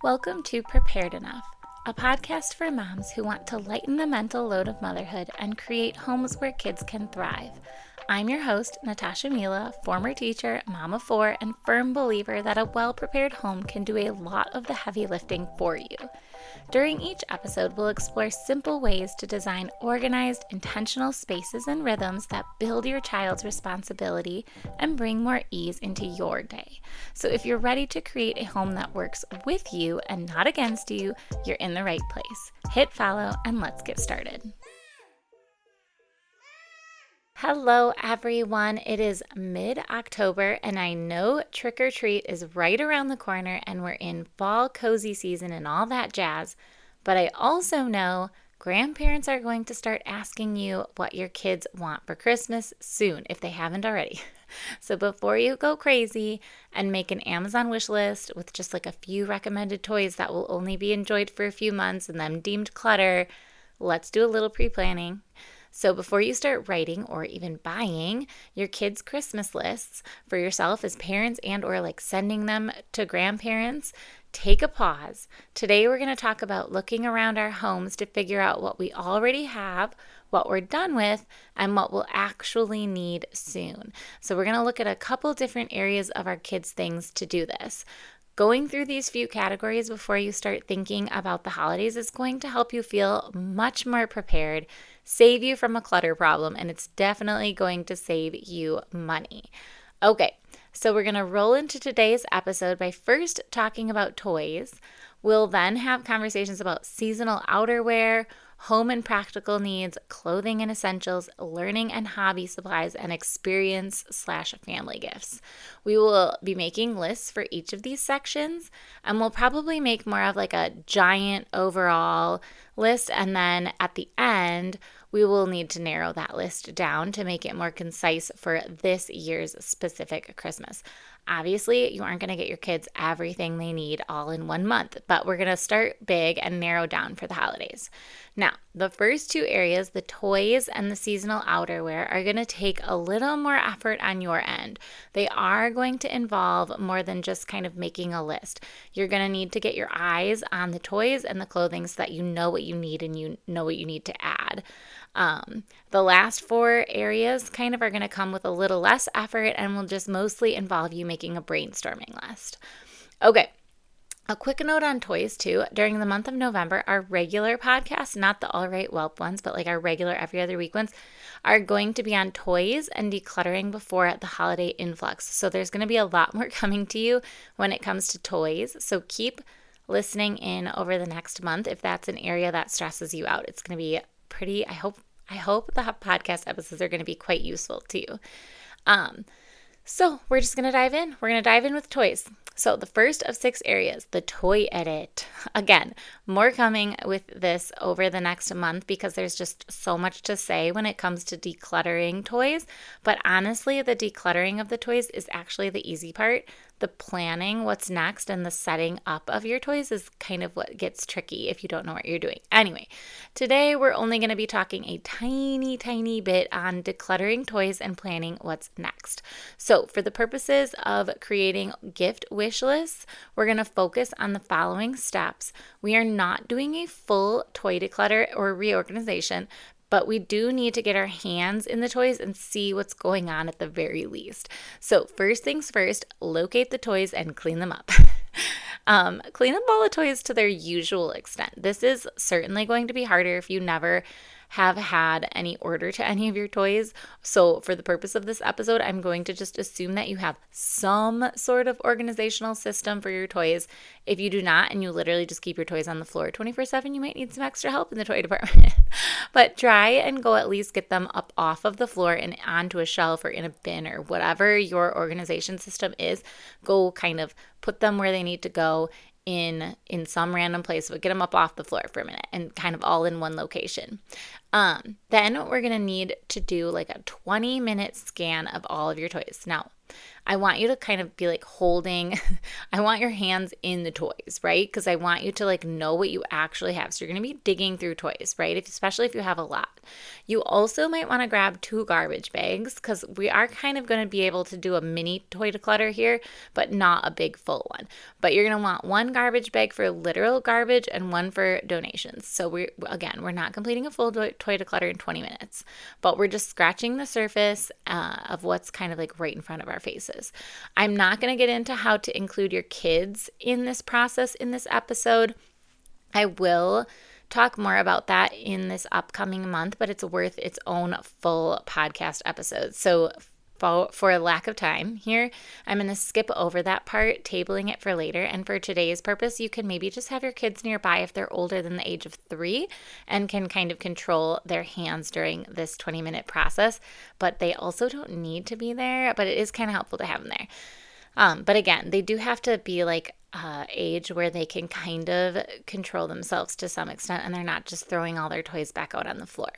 Welcome to Prepared Enough, a podcast for moms who want to lighten the mental load of motherhood and create homes where kids can thrive. I'm your host, Natasha Mila, former teacher, mom of four, and firm believer that a well-prepared home can do a lot of the heavy lifting for you. During each episode, we'll explore simple ways to design organized, intentional spaces and rhythms that build your child's responsibility and bring more ease into your day. So if you're ready to create a home that works with you and not against you, you're in the right place. Hit follow and let's get started. Hello everyone, it is mid-October and I know trick or treat is right around the corner and we're in fall cozy season and all that jazz, but I also know grandparents are going to start asking you what your kids want for Christmas soon if they haven't already. So before you go crazy and make an Amazon wish list with just like a few recommended toys that will only be enjoyed for a few months and then deemed clutter, let's do a little pre-planning. So before you start writing or even buying your kids' Christmas lists for yourself as parents and or like sending them to grandparents, take a pause. Today we're going to talk about looking around our homes to figure out what we already have, what we're done with, and what we'll actually need soon. So we're going to look at a couple different areas of our kids' things to do this. Going through these few categories before you start thinking about the holidays is going to help you feel much more prepared, save you from a clutter problem, and it's definitely going to save you money. Okay, so we're going to roll into today's episode by first talking about toys. We'll then have conversations about seasonal outerwear, home and practical needs, clothing and essentials, learning and hobby supplies, and experience/family gifts. We will be making lists for each of these sections, and we'll probably make more of like a giant overall list, and then at the end, we will need to narrow that list down to make it more concise for this year's specific Christmas. Obviously, you aren't going to get your kids everything they need all in 1 month, but we're going to start big and narrow down for the holidays. Now, the first two areas, the toys and the seasonal outerwear, are going to take a little more effort on your end. They are going to involve more than just kind of making a list. You're going to need to get your eyes on the toys and the clothing so that you know what you need and you know what you need to add. The last four areas kind of are going to come with a little less effort and will just mostly involve you making a brainstorming list. Okay. A quick note on toys too. During the month of November, our regular podcasts, not the All Right Whelp ones, but like our regular every other week ones, are going to be on toys and decluttering before the holiday influx. So there's going to be a lot more coming to you when it comes to toys. So keep listening in over the next month if that's an area that stresses you out. It's going to be pretty, I hope the podcast episodes are going to be quite useful to you. So we're just going to dive in. We're going to dive in with toys. So the first of 6 areas, the toy edit. Again, more coming with this over the next month because there's just so much to say when it comes to decluttering toys. But honestly, the decluttering of the toys is actually the easy part. The planning, what's next, and the setting up of your toys is kind of what gets tricky if you don't know what you're doing. Anyway, today we're only going to be talking a tiny bit on decluttering toys and planning what's next. So for the purposes of creating gift wish lists, we're going to focus on the following steps. We are not doing a full toy declutter or reorganization, but we do need to get our hands in the toys and see what's going on at the very least. So first things first, locate the toys and clean them up. Clean up all the toys to their usual extent. This is certainly going to be harder if you never have had any order to any of your toys. So for the purpose of this episode, I'm going to just assume that you have some sort of organizational system for your toys. If you do not, and you literally just keep your toys on the floor 24/7, you might need some extra help in the toy department. But try and go at least get them up off of the floor and onto a shelf or in a bin or whatever your organization system is. Go kind of put them where they need to go in some random place, but get them up off the floor for a minute and kind of all in one location. Then we're going to need to do like a 20-minute scan of all of your toys. Now, I want you to kind of be like holding, I want your hands in the toys, right? Because I want you to like know what you actually have. So you're going to be digging through toys, right? Especially if you have a lot. You also might want to grab 2 garbage bags because we are kind of going to be able to do a mini toy declutter here, but not a big full one. But you're going to want 1 garbage bag for literal garbage and 1 for donations. So we're not completing a full toy declutter in 20 minutes, but we're just scratching the surface of what's kind of like right in front of our faces. I'm not going to get into how to include your kids in this process in this episode. I will talk more about that in this upcoming month, but it's worth its own full podcast episode. So for a lack of time here, I'm going to skip over that part, tabling it for later. And for today's purpose, you can maybe just have your kids nearby if they're older than the age of 3 and can kind of control their hands during this 20-minute process. But they also don't need to be there, but it is kind of helpful to have them there. But again, they do have to be like age where they can kind of control themselves to some extent and they're not just throwing all their toys back out on the floor.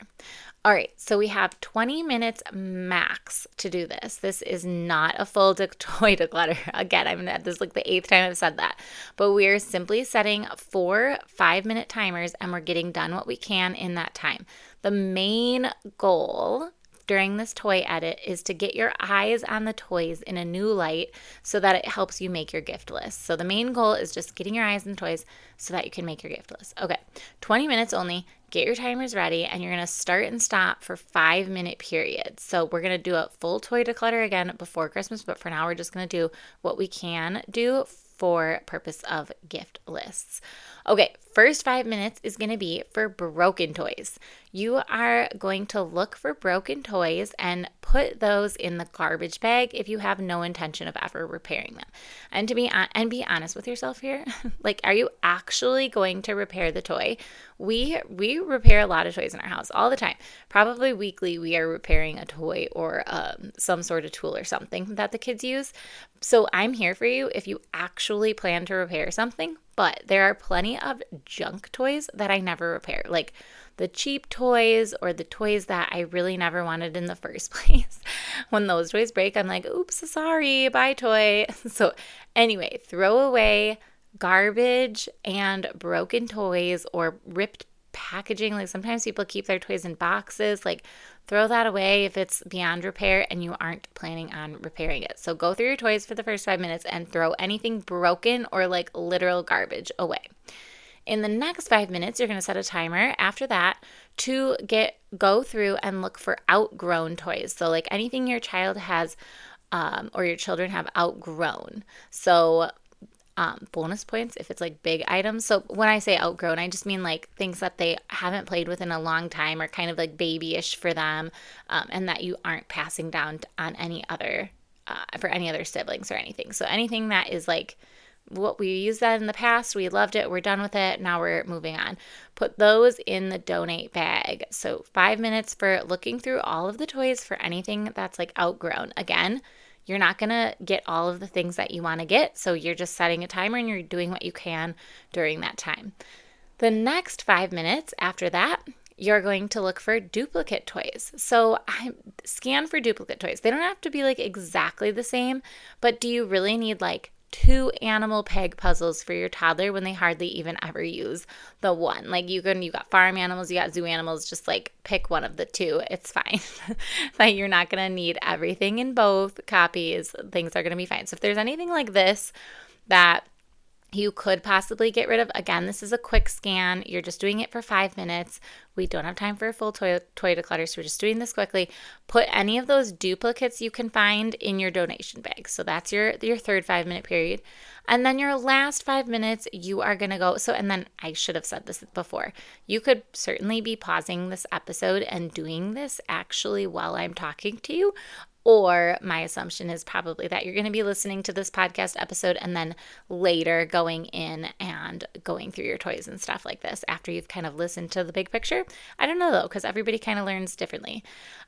All right, so we have 20 minutes max to do this. This is not a full toy declutter. Again, this is like the 8th time I've said that. But we are simply setting 4 5-minute timers and we're getting done what we can in that time. The main goal during this toy edit is to get your eyes on the toys in a new light so that it helps you make your gift list. So the main goal is just getting your eyes on the toys so that you can make your gift list. Okay, 20 minutes only. Get your timers ready and you're going to start and stop for 5-minute periods. So we're going to do a full toy declutter again before Christmas, but for now we're just going to do what we can do for purpose of gift lists. Okay, first 5 minutes is going to be for broken toys. You are going to look for broken toys and put those in the garbage bag if you have no intention of ever repairing them. And be honest with yourself here. Like, are you actually going to repair the toy? We repair a lot of toys in our house all the time. Probably weekly we are repairing a toy or some sort of tool or something that the kids use. So I'm here for you if you actually plan to repair something. But there are plenty of junk toys that I never repair, like the cheap toys or the toys that I really never wanted in the first place. When those toys break, I'm like, oops, sorry, bye toy. So anyway, throw away garbage and broken toys or ripped packaging. Like sometimes people keep their toys in boxes, like throw that away if it's beyond repair and you aren't planning on repairing it. So go through your toys for the first 5 minutes and throw anything broken or like literal garbage away. In the next 5 minutes, you're going to set a timer after that to go through and look for outgrown toys. So like anything your child has or your children have outgrown. So bonus points if it's like big items. So when I say outgrown, I just mean like things that they haven't played with in a long time or kind of like babyish for them, and that you aren't passing down on any other for any other siblings or anything. So anything that is like what we used that in the past, we loved it, we're done with it, now we're moving on. Put those in the donate bag. So 5 minutes for looking through all of the toys for anything that's like outgrown. Again, you're not going to get all of the things that you want to get, so you're just setting a timer and you're doing what you can during that time. The next 5 minutes after that, you're going to look for duplicate toys. So scan for duplicate toys. They don't have to be like exactly the same, but do you really need like 2 animal peg puzzles for your toddler when they hardly even ever use the one? Like you got farm animals, you got zoo animals, just like pick one of the 2. It's fine. Like you're not going to need everything in both copies. Things are going to be fine. So if there's anything like this that you could possibly get rid of, again, this is a quick scan. You're just doing it for 5 minutes. We don't have time for a full toy declutter, so we're just doing this quickly. Put any of those duplicates you can find in your donation bag. So that's your third 5-minute period. And then your last 5 minutes, you are going to go. So, and then I should have said this before. You could certainly be pausing this episode and doing this actually while I'm talking to you. Or my assumption is probably that you're going to be listening to this podcast episode and then later going in and and going through your toys and stuff like this after you've kind of listened to the big picture. I don't know though, because everybody kind of learns differently.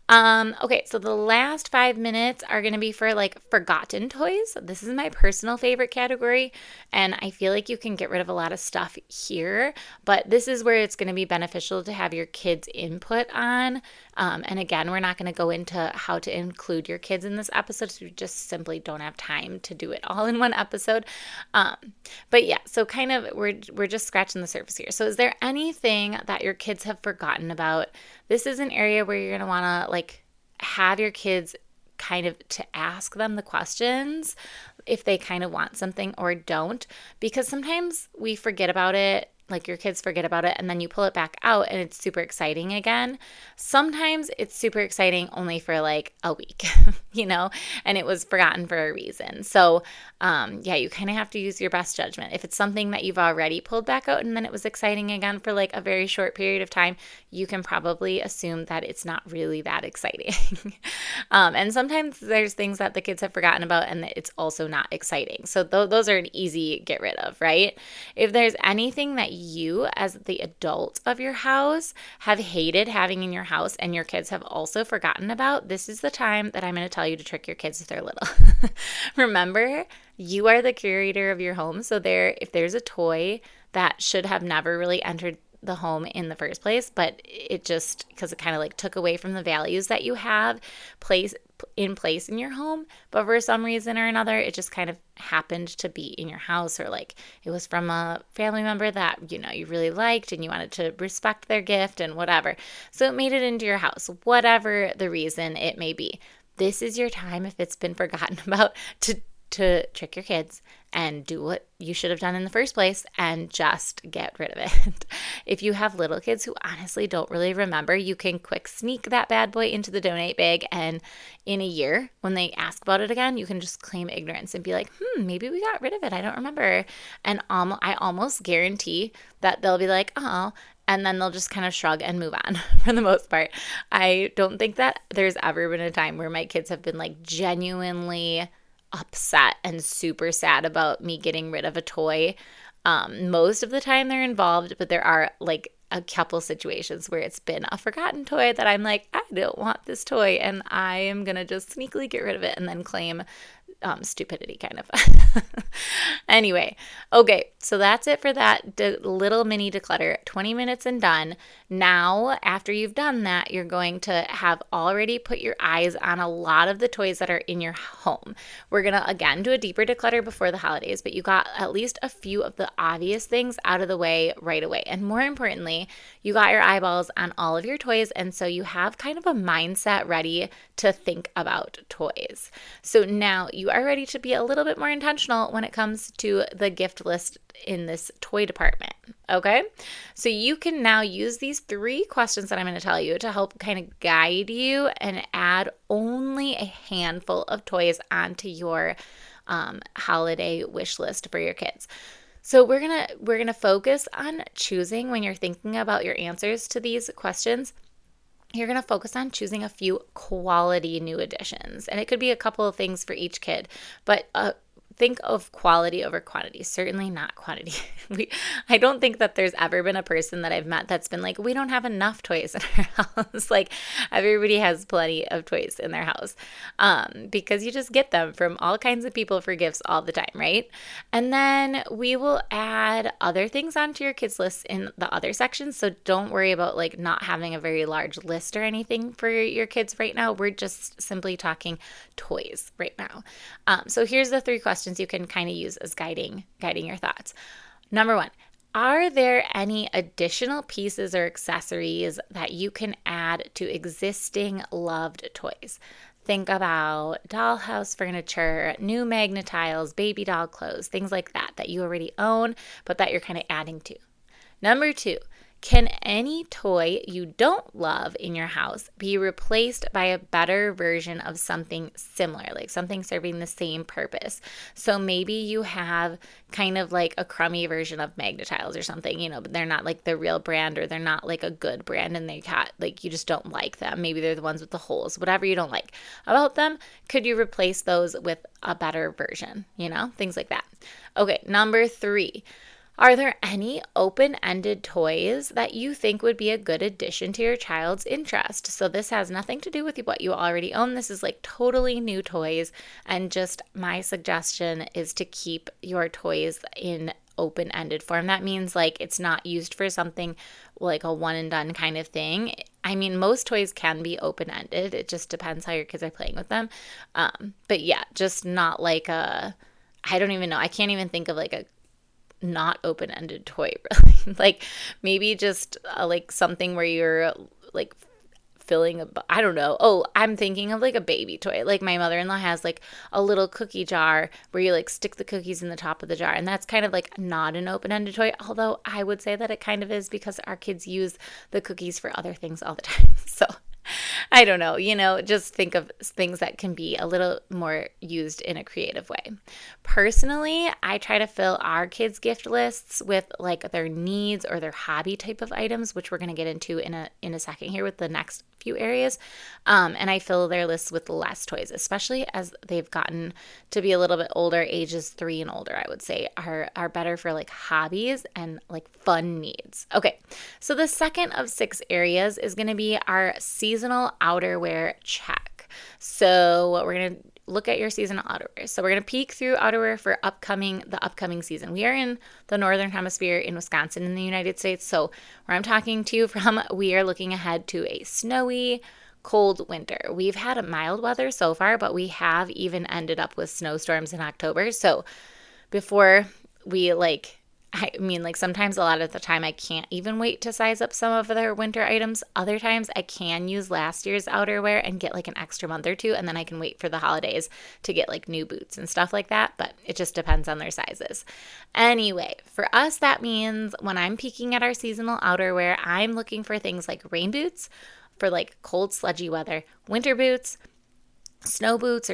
Okay, so the last 5 minutes are going to be for like forgotten toys. This is my personal favorite category, and I feel like you can get rid of a lot of stuff here, but this is where it's going to be beneficial to have your kids' input on. And again, we're not going to go into how to include your kids in this episode, so we just simply don't have time to do it all in one episode. But yeah, so kind of we're just scratching the surface here. So is there anything that your kids have forgotten about? This is an area where you're going to want to like have your kids kind of to ask them the questions if they kind of want something or don't, because sometimes we forget about it. Like your kids forget about it and then you pull it back out and it's super exciting again. Sometimes it's super exciting only for like a week, and it was forgotten for a reason. So yeah, you kind of have to use your best judgment. If it's something that you've already pulled back out and then it was exciting again for like a very short period of time, you can probably assume that it's not really that exciting. And sometimes there's things that the kids have forgotten about and that it's also not exciting. So those are an easy get rid of, right? If there's anything that you as the adult of your house have hated having in your house and your kids have also forgotten about, this is the time that I'm going to tell you to trick your kids if they're little. Remember, you are the curator of your home. So if there's a toy that should have never really entered the home in the first place, but it just, because it kind of like took away from the values that you have place in your home, but for some reason or another, it just kind of happened to be in your house, or like it was from a family member that, you really liked and you wanted to respect their gift and whatever. So it made it into your house, whatever the reason it may be. This is your time, if it's been forgotten about, to trick your kids and do what you should have done in the first place and just get rid of it. If you have little kids who honestly don't really remember, you can quick sneak that bad boy into the donate bag, and in a year, when they ask about it again, you can just claim ignorance and be like, maybe we got rid of it, I don't remember. And I almost guarantee that they'll be like, oh, and then they'll just kind of shrug and move on for the most part. I don't think that there's ever been a time where my kids have been like genuinely upset and super sad about me getting rid of a toy. Most of the time they're involved, but there are like a couple situations where it's been a forgotten toy that I'm like, I don't want this toy, and I am going to just sneakily get rid of it and then claim stupidity kind of. Anyway, okay, so that's it for that little mini declutter. 20 minutes and done. Now, after you've done that, you're going to have already put your eyes on a lot of the toys that are in your home. We're going to, again, do a deeper declutter before the holidays, but you got at least a few of the obvious things out of the way right away. And more importantly, you got your eyeballs on all of your toys, and so you have kind of a mindset ready to think about toys. So now you are ready to be a little bit more intentional when it comes to the gift list in this toy department. Okay? So you can now use these 3 questions that I'm going to tell you to help kind of guide you and add only a handful of toys onto your holiday wish list for your kids. So we're gonna focus on choosing, when you're thinking about your answers to these questions, you're going to focus on choosing a few quality new additions. And it could be a couple of things for each kid, but think of quality over quantity, certainly not quantity. I don't think that there's ever been a person that I've met that's been like, we don't have enough toys in our house. Like everybody has plenty of toys in their house because you just get them from all kinds of people for gifts all the time, right? And then we will add other things onto your kids' list in the other sections. So don't worry about like not having a very large list or anything for your kids right now. We're just simply talking toys right now. So here's the 3 questions you can kind of use as guiding your thoughts. Number 1, are there any additional pieces or accessories that you can add to existing loved toys? Think about dollhouse furniture, new magnet tiles, baby doll clothes, things like that you already own, but that you're kind of adding to. Number 2, can any toy you don't love in your house be replaced by a better version of something similar, like something serving the same purpose? So maybe you have kind of like a crummy version of magnet tiles or something, but they're not like the real brand, or they're not like a good brand, and they got like, you just don't like them. Maybe they're the ones with the holes, whatever you don't like about them. Could you replace those with a better version? Things like that. Okay, number 3. Are there any open-ended toys that you think would be a good addition to your child's interest? So this has nothing to do with what you already own. This is like totally new toys. And just my suggestion is to keep your toys in open-ended form. That means like it's not used for something like a one and done kind of thing. I mean, most toys can be open-ended. It just depends how your kids are playing with them. But yeah, just not like I don't even know. I can't even think of like a not open-ended toy really. Like maybe just like something where you're like filling I don't know. Oh, I'm thinking of like a baby toy. Like my mother-in-law has like a little cookie jar where you like stick the cookies in the top of the jar, and that's kind of like not an open-ended toy, although I would say that it kind of is because our kids use the cookies for other things all the time. So I don't know, just think of things that can be a little more used in a creative way. Personally, I try to fill our kids' gift lists with like their needs or their hobby type of items, which we're going to get into in a second here with the next few areas. And I fill their lists with less toys, especially as they've gotten to be a little bit older. Ages 3 and older, I would say, are better for like hobbies and like fun needs. Okay, so the second of 6 areas is going to be our seasonal outerwear check. So we're going to look at your seasonal outerwear. So we're going to peek through outerwear for the upcoming season. We are in the Northern Hemisphere in Wisconsin in the United States. So where I'm talking to you from, we are looking ahead to a snowy, cold winter. We've had a mild weather so far, but we have even ended up with snowstorms in October. So before we sometimes a lot of the time I can't even wait to size up some of their winter items. Other times I can use last year's outerwear and get like an extra month or two, and then I can wait for the holidays to get like new boots and stuff like that, but it just depends on their sizes. Anyway, for us, that means when I'm peeking at our seasonal outerwear, I'm looking for things like rain boots for like cold, sludgy weather, winter boots, snow boots,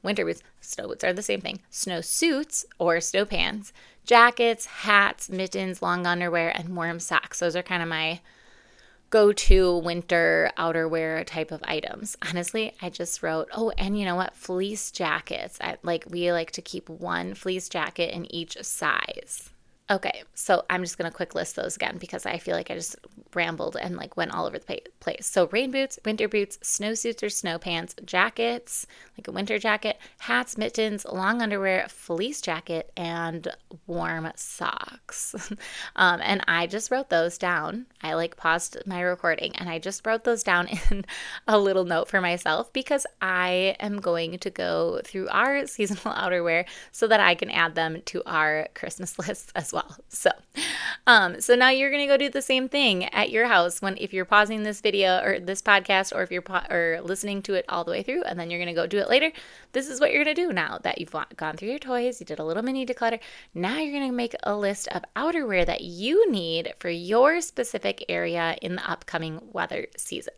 winter boots, snow boots are the same thing, snow suits or snow pants, jackets, hats, mittens, long underwear, and warm socks. Those are kind of my go-to winter outerwear type of items. Honestly, I just wrote, and you know what? Fleece jackets. We like to keep one fleece jacket in each size. Okay, so I'm just going to quick list those again because I feel like I just rambled and like went all over the place. So rain boots, winter boots, snowsuits or snow pants, jackets, like a winter jacket, hats, mittens, long underwear, fleece jacket, and warm socks. And I just wrote those down. I paused my recording and I just wrote those down in a little note for myself because I am going to go through our seasonal outerwear so that I can add them to our Christmas list as well. So now you're going to go do the same thing at your house if you're pausing this video or this podcast, or if you're or listening to it all the way through, and then you're going to go do it later. This is what you're going to do now that you've gone through your toys, you did a little mini declutter. Now you're going to make a list of outerwear that you need for your specific area in the upcoming weather season.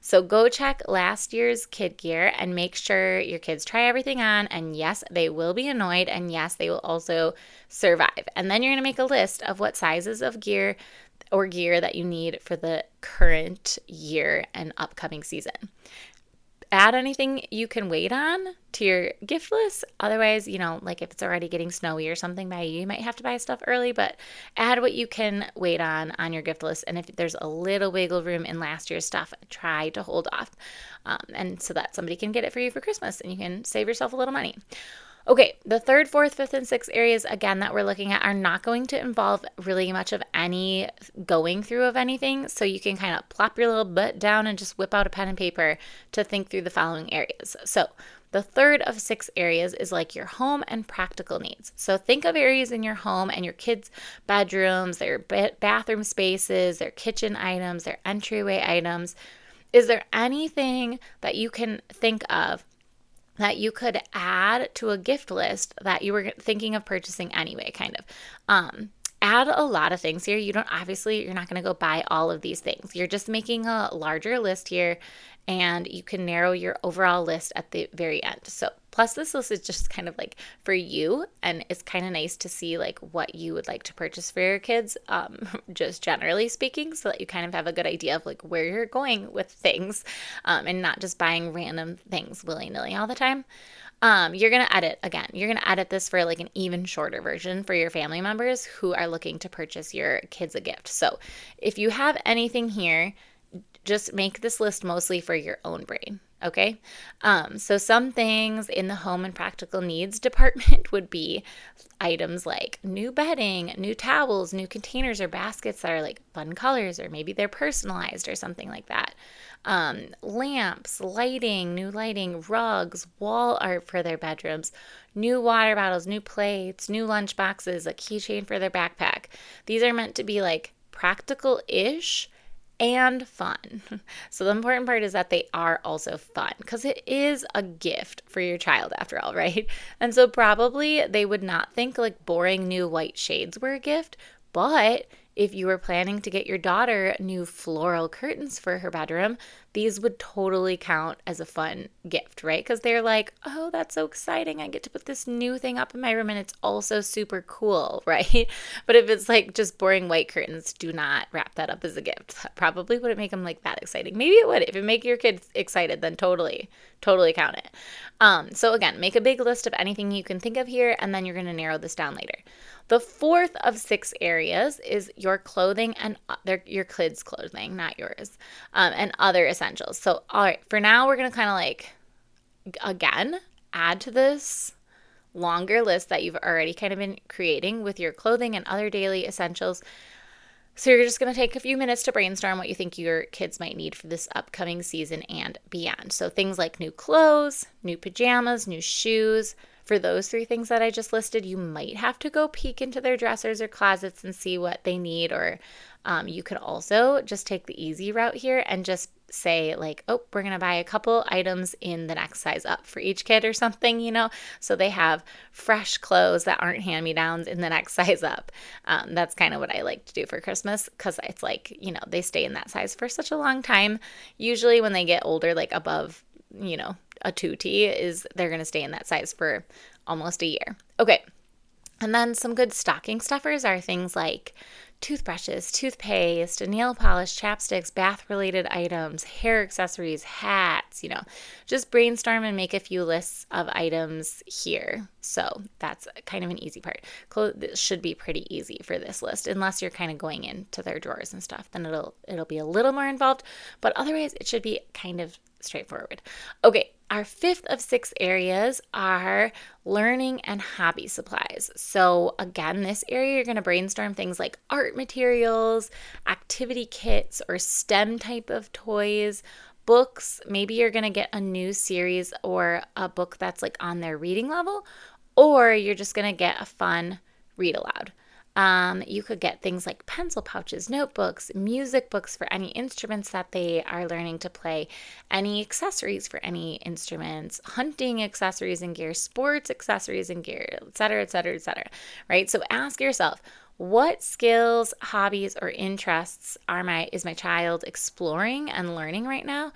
So go check last year's kid gear and make sure your kids try everything on. And yes, they will be annoyed. And yes, they will also survive. And then you're going to make a list of what sizes of gear that you need for the current year and upcoming season. Add anything you can wait on to your gift list. Otherwise, if it's already getting snowy or something by you might have to buy stuff early, but add what you can wait on your gift list. And if there's a little wiggle room in last year's stuff, try to hold off. And so that somebody can get it for you for Christmas and you can save yourself a little money. Okay, the third, fourth, fifth, and sixth areas, again, that we're looking at are not going to involve really much of any going through of anything. So you can kind of plop your little butt down and just whip out a pen and paper to think through the following areas. So the third of 6 areas is like your home and practical needs. So think of areas in your home and your kids' bedrooms, their bathroom spaces, their kitchen items, their entryway items. Is there anything that you can think of that you could add to a gift list that you were thinking of purchasing anyway, kind of? Add a lot of things here. You're not going to go buy all of these things. You're just making a larger list here, and you can narrow your overall list at the very end. So plus this list is just kind of like for you, and it's kind of nice to see like what you would like to purchase for your kids, just generally speaking, so that you kind of have a good idea of like where you're going with things, and not just buying random things willy-nilly all the time. You're going to edit again. You're going to edit this for like an even shorter version for your family members who are looking to purchase your kids a gift. So if you have anything here, just make this list mostly for your own brain. Okay. So some things in the home and practical needs department would be items like new bedding, new towels, new containers or baskets that are like fun colors, or maybe they're personalized or something like that. Lamps, lighting, new lighting, rugs, wall art for their bedrooms, new water bottles, new plates, new lunch boxes, a keychain for their backpack. These are meant to be like practical-ish and fun. So the important part is that they are also fun, because it is a gift for your child after all, right? And so probably they would not think like boring new white shades were a gift, but if you were planning to get your daughter new floral curtains for her bedroom, these would totally count as a fun gift, right? Because they're like, oh, that's so exciting. I get to put this new thing up in my room and it's also super cool, right? But if it's like just boring white curtains, do not wrap that up as a gift. That probably wouldn't make them like that exciting. Maybe it would. If it make your kids excited, then totally count it. So again, make a big list of anything you can think of here, and then you're going to narrow this down later. The fourth of 6 areas is your clothing and your kids' clothing, not yours, and other essentials. So, all right, for now, we're going to kind of like, again, add to this longer list that you've already kind of been creating with your clothing and other daily essentials. So you're just going to take a few minutes to brainstorm what you think your kids might need for this upcoming season and beyond. So things like new clothes, new pajamas, new shoes. For those 3 things that I just listed, you might have to go peek into their dressers or closets and see what they need. Or you could also just take the easy route here and just say like, oh, we're going to buy a couple items in the next size up for each kid or something, so they have fresh clothes that aren't hand-me-downs in the next size up. That's kind of what I like to do for Christmas, because it's like, they stay in that size for such a long time. Usually when they get older, like above, a 2T, is they're going to stay in that size for almost a year. Okay. And then some good stocking stuffers are things like toothbrushes, toothpaste, nail polish, chapsticks, bath-related items, hair accessories, hats, just brainstorm and make a few lists of items here. So that's kind of an easy part. This should be pretty easy for this list, unless you're kind of going into their drawers and stuff. Then it'll be a little more involved, but otherwise it should be kind of straightforward. Okay, our 5th of 6 areas are learning and hobby supplies. So again, this area you're going to brainstorm things like art materials, activity kits, or STEM type of toys, books. Maybe you're going to get a new series or a book that's like on their reading level, or you're just going to get a fun read aloud. You could get things like pencil pouches, notebooks, music books for any instruments that they are learning to play, any accessories for any instruments, hunting accessories and gear, sports accessories and gear, et cetera, et cetera, et cetera, right? So ask yourself, what skills, hobbies, or interests is my child exploring and learning right now?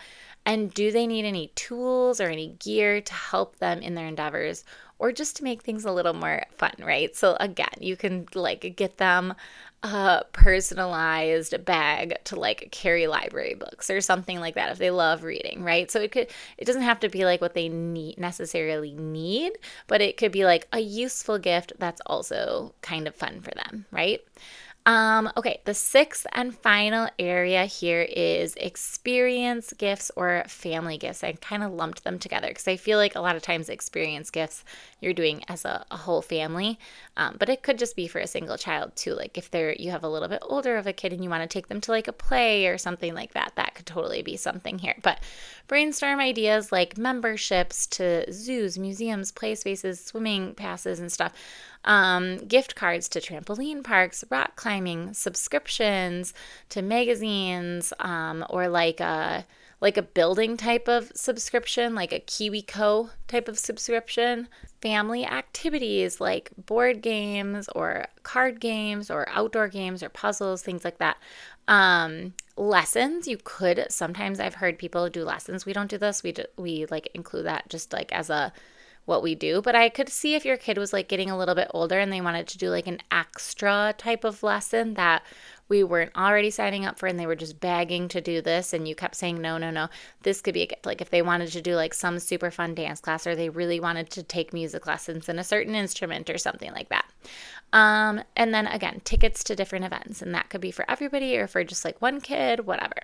And do they need any tools or any gear to help them in their endeavors, or just to make things a little more fun, right? So again, you can like get them a personalized bag to like carry library books or something like that if they love reading, right? So it doesn't have to be like what they necessarily need, but it could be like a useful gift that's also kind of fun for them, right? Okay, the 6th and final area here is experience gifts or family gifts. I kind of lumped them together because I feel like a lot of times experience gifts you're doing as a whole family, but it could just be for a single child too. Like if you have a little bit older of a kid and you want to take them to like a play or something like that, that could totally be something here. But brainstorm ideas like memberships to zoos, museums, play spaces, swimming passes and stuff. Gift cards to trampoline parks, rock climbing, subscriptions to magazines, or like a building type of subscription, like a KiwiCo type of subscription. Family activities like board games or card games or outdoor games or puzzles, things like that. Lessons, sometimes I've heard people do lessons. We don't do this. We like include that just like as what we do, but I could see if your kid was like getting a little bit older and they wanted to do like an extra type of lesson that we weren't already signing up for and they were just begging to do this and you kept saying, no, no, no, this could be a gift. Like if they wanted to do like some super fun dance class or they really wanted to take music lessons in a certain instrument or something like that. And then again, tickets to different events, and that could be for everybody or for just like one kid, whatever.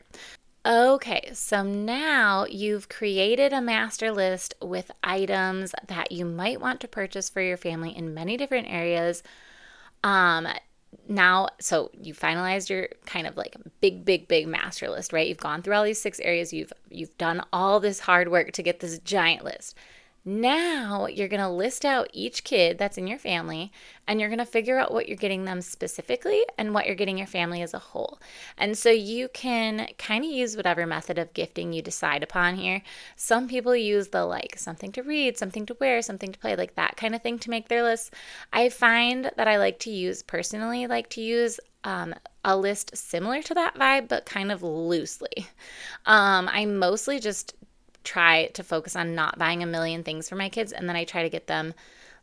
Okay, so now you've created a master list with items that you might want to purchase for your family in many different areas. Now, so you finalized your kind of like big master list, right? You've gone through all these 6 areas. You've done all this hard work to get this giant list. Now you're going to list out each kid that's in your family and you're going to figure out what you're getting them specifically and what you're getting your family as a whole. And so you can kind of use whatever method of gifting you decide upon here. Some people use the like something to read, something to wear, something to play, like that kind of thing to make their lists. I find that I personally like to use a list similar to that vibe, but kind of loosely. I mostly just try to focus on not buying a million things for my kids, and then I try to get them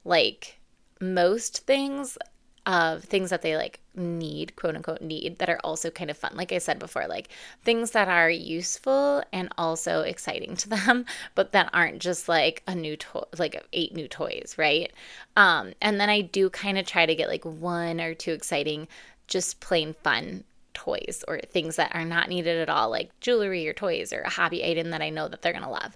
like most things that they like need, quote unquote need, that are also kind of fun. Like I said before, like things that are useful and also exciting to them, but that aren't just like a new toy, like 8 new toys, right? And then I do kind of try to get like 1 or 2 exciting, just plain fun toys or things that are not needed at all, like jewelry or toys or a hobby item that I know that they're going to love.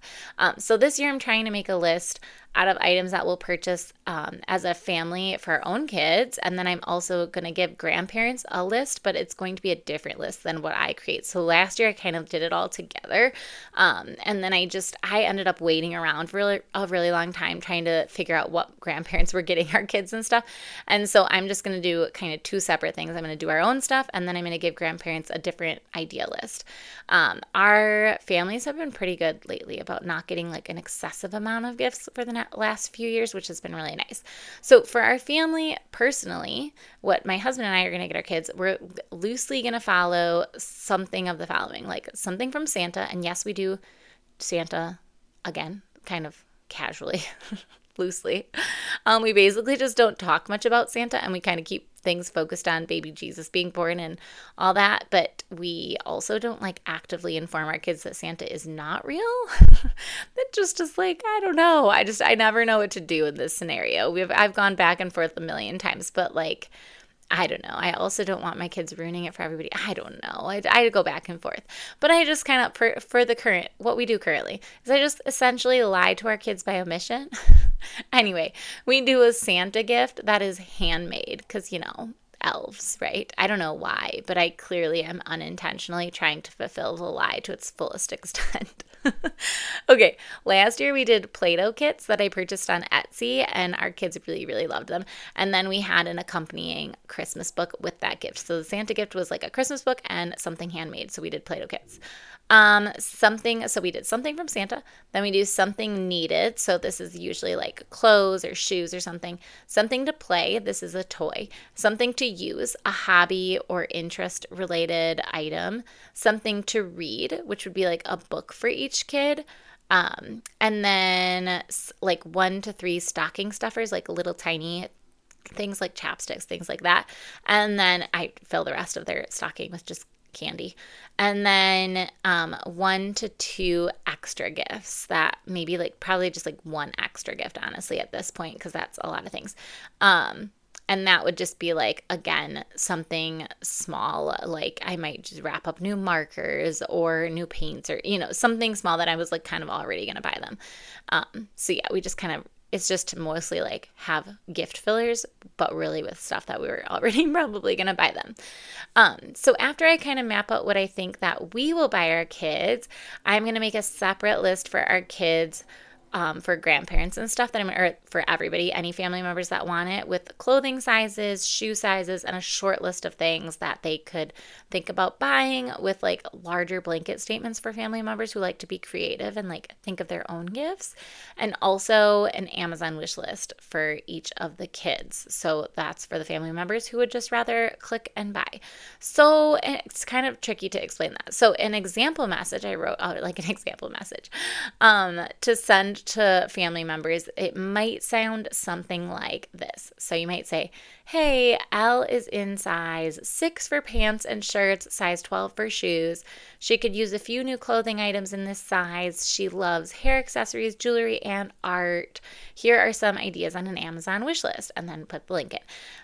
So this year I'm trying to make a list out of items that we'll purchase as a family for our own kids. And then I'm also going to give grandparents a list, but it's going to be a different list than what I create. So last year I kind of did it all together. And then I ended up waiting around for a really long time trying to figure out what grandparents were getting our kids and stuff. And so I'm just going to do kind of 2 separate things. I'm going to do our own stuff, and then I'm going to give grandparents a different idea list. Our families have been pretty good lately about not getting like an excessive amount of gifts for the last few years, which has been really nice. So for our family personally, what my husband and I are going to get our kids, we're loosely going to follow something of the following, like something from Santa. And yes, we do Santa again, kind of casually, loosely. We basically just don't talk much about Santa, and we kind of keep things focused on baby Jesus being born and all that, but we also don't like actively inform our kids that Santa is not real. That just is like, I don't know. I never know what to do in this scenario. I've gone back and forth a million times, but like, I don't know. I also don't want my kids ruining it for everybody. I don't know. I go back and forth. But I just kind of, for the current, what we do currently, is I just essentially lie to our kids by omission. Anyway, we do a Santa gift that is handmade because, elves, right? I don't know why, but I clearly am unintentionally trying to fulfill the lie to its fullest extent. Okay, last year we did Play-Doh kits that I purchased on Etsy, and our kids really, really loved them. And then we had an accompanying Christmas book with that gift. So the Santa gift was like a Christmas book and something handmade. So we did Play-Doh kits. So we did something from Santa, then we do something needed. So this is usually like clothes or shoes or something to play. This is a toy, something to use, a hobby or interest related item, something to read, which would be like a book for each kid. And then like 1 to 3 stocking stuffers, like little tiny things like chapsticks, things like that. And then I fill the rest of their stocking with just candy. And then 1 to 2 extra gifts that maybe like probably just like 1 extra gift, honestly, at this point, because that's a lot of things. And that would just be like, again, something small, like I might just wrap up new markers or new paints or, something small that I was like kind of already going to buy them. So yeah, we just kind of, it's just to mostly like have gift fillers, but really with stuff that we were already probably going to buy them. So after I kind of map out what I think that we will buy our kids, I'm going to make a separate list for our kids, for grandparents and stuff or for everybody, any family members that want it, with clothing sizes, shoe sizes, and a short list of things that they could think about buying, with like larger blanket statements for family members who like to be creative and like think of their own gifts, and also an Amazon wish list for each of the kids. So that's for the family members who would just rather click and buy. So it's kind of tricky to explain that. So an example message I wrote out, like an example message, to send send to family members, it might sound something like this. So you might say, hey, Elle is in size 6 for pants and shirts, size 12 for shoes. She could use a few new clothing items in this size. She loves hair accessories, jewelry, and art. Here are some ideas on an Amazon wish list, and then put the link in.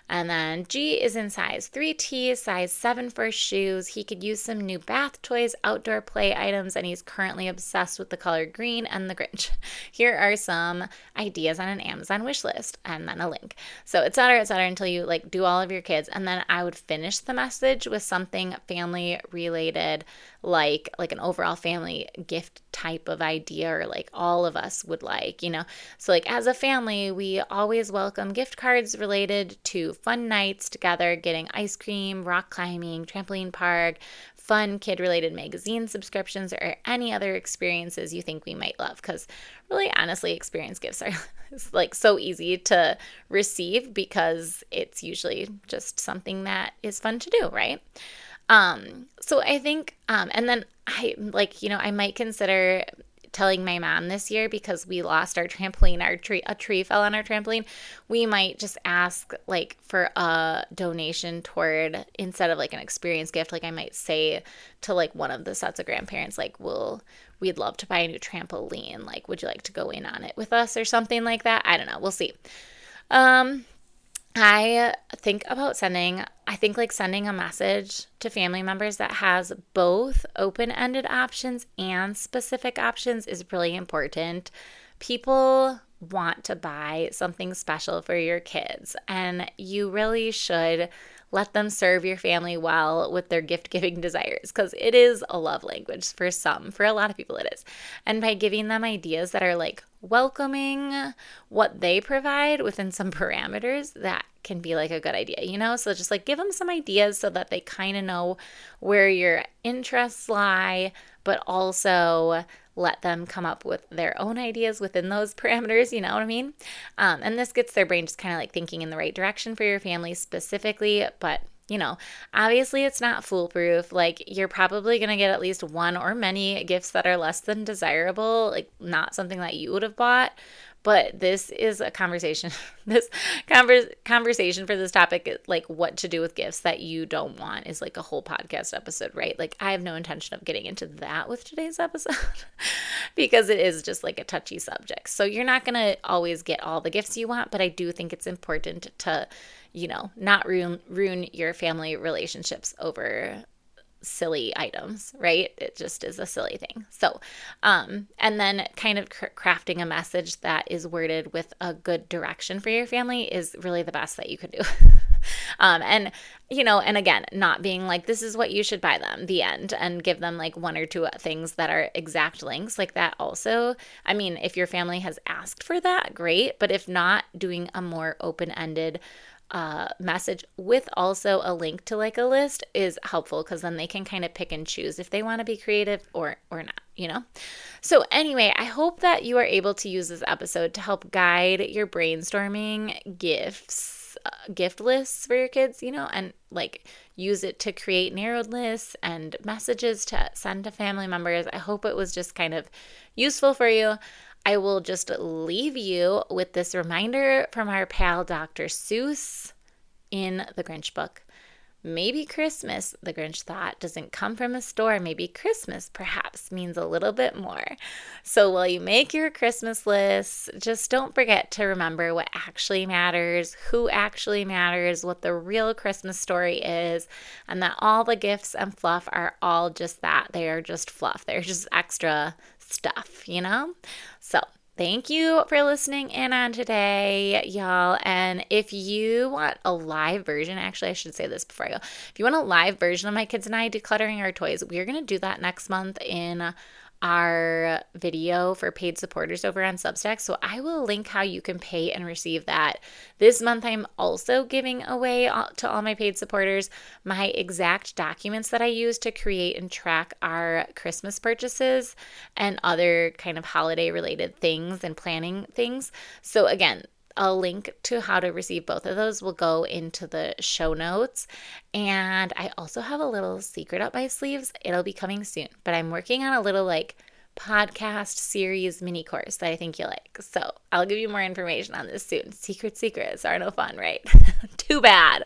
And then G is in size 3T, size 7 for shoes. He could use some new bath toys, outdoor play items, and he's currently obsessed with the color green and the Grinch. Here are some ideas on an Amazon wish list, and then a link. So et cetera, until you like do all of your kids. And then I would finish the message with something family related, like an overall family gift type of idea, or like all of us would like, So like as a family, we always welcome gift cards related to fun nights together, getting ice cream, rock climbing, trampoline park, fun kid-related magazine subscriptions, or any other experiences you think we might love. Because really, honestly, experience gifts are like so easy to receive because it's usually just something that is fun to do, right? So I think, and then I might consider telling my mom this year, because we lost our trampoline, a tree fell on our trampoline. We might just ask like for a donation toward, instead of like an experience gift, like I might say to like one of the sets of grandparents, like, we'd love to buy a new trampoline. Like, would you like to go in on it with us or something like that? I don't know. We'll see. I think sending a message to family members that has both open-ended options and specific options is really important. People want to buy something special for your kids, and you really should let them serve your family well with their gift-giving desires, because it is a love language for some. For a lot of people it is. And by giving them ideas that are like welcoming what they provide within some parameters, that can be like a good idea, So just like give them some ideas so that they kind of know where your interests lie, but also let them come up with their own ideas within those parameters, you know what I mean? And this gets their brain just kind of like thinking in the right direction for your family specifically, but obviously it's not foolproof. Like, you're probably going to get at least one or many gifts that are less than desirable, like not something that you would have bought. But this is a conversation, conversation for this topic, like what to do with gifts that you don't want, is like a whole podcast episode, right? Like, I have no intention of getting into that with today's episode because it is just like a touchy subject. So you're not going to always get all the gifts you want, but I do think it's important to, not ruin your family relationships over silly items, right? It just is a silly thing. So, and then kind of crafting a message that is worded with a good direction for your family is really the best that you could do. And again, not being like, this is what you should buy them, the end, and give them like one or two things that are exact links like that. Also, I mean, if your family has asked for that, great. But if not, doing a more open-ended message with also a link to like a list is helpful, because then they can kind of pick and choose if they want to be creative or not, So anyway, I hope that you are able to use this episode to help guide your brainstorming gift lists for your kids, and like use it to create narrowed lists and messages to send to family members. I hope it was just kind of useful for you. I will just leave you with this reminder from our pal Dr. Seuss in The Grinch book. Maybe Christmas, the Grinch thought, doesn't come from a store. Maybe Christmas perhaps means a little bit more. So while you make your Christmas list, just don't forget to remember what actually matters, who actually matters, what the real Christmas story is, and that all the gifts and fluff are all just that. They are just fluff. They're just extra stuff, So thank you for listening in on today, y'all. And if you want a live version, actually, I should say this before I go. If you want a live version of my kids and I decluttering our toys, we're going to do that next month in our video for paid supporters over on Substack. So I will link how you can pay and receive that. This month, I'm also giving away to all my paid supporters my exact documents that I use to create and track our Christmas purchases and other kind of holiday related things and planning things. So again, a link to how to receive both of those will go into the show notes. And I also have a little secret up my sleeves. It'll be coming soon, but I'm working on a little like podcast series mini course that I think you'll like. So I'll give you more information on this soon. Secrets are no fun, right? Too bad.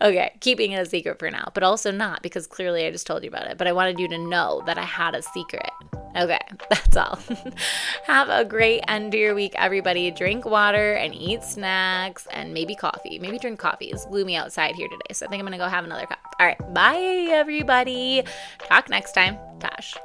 Okay, keeping it a secret for now, but also not, because clearly I just told you about it. But I wanted you to know that I had a secret. Okay, that's all. Have a great end to your week, everybody. Drink water and eat snacks and maybe coffee. Maybe drink coffee. It's gloomy outside here today, so I think I'm going to go have another cup. All right, bye, everybody. Talk next time. Tash.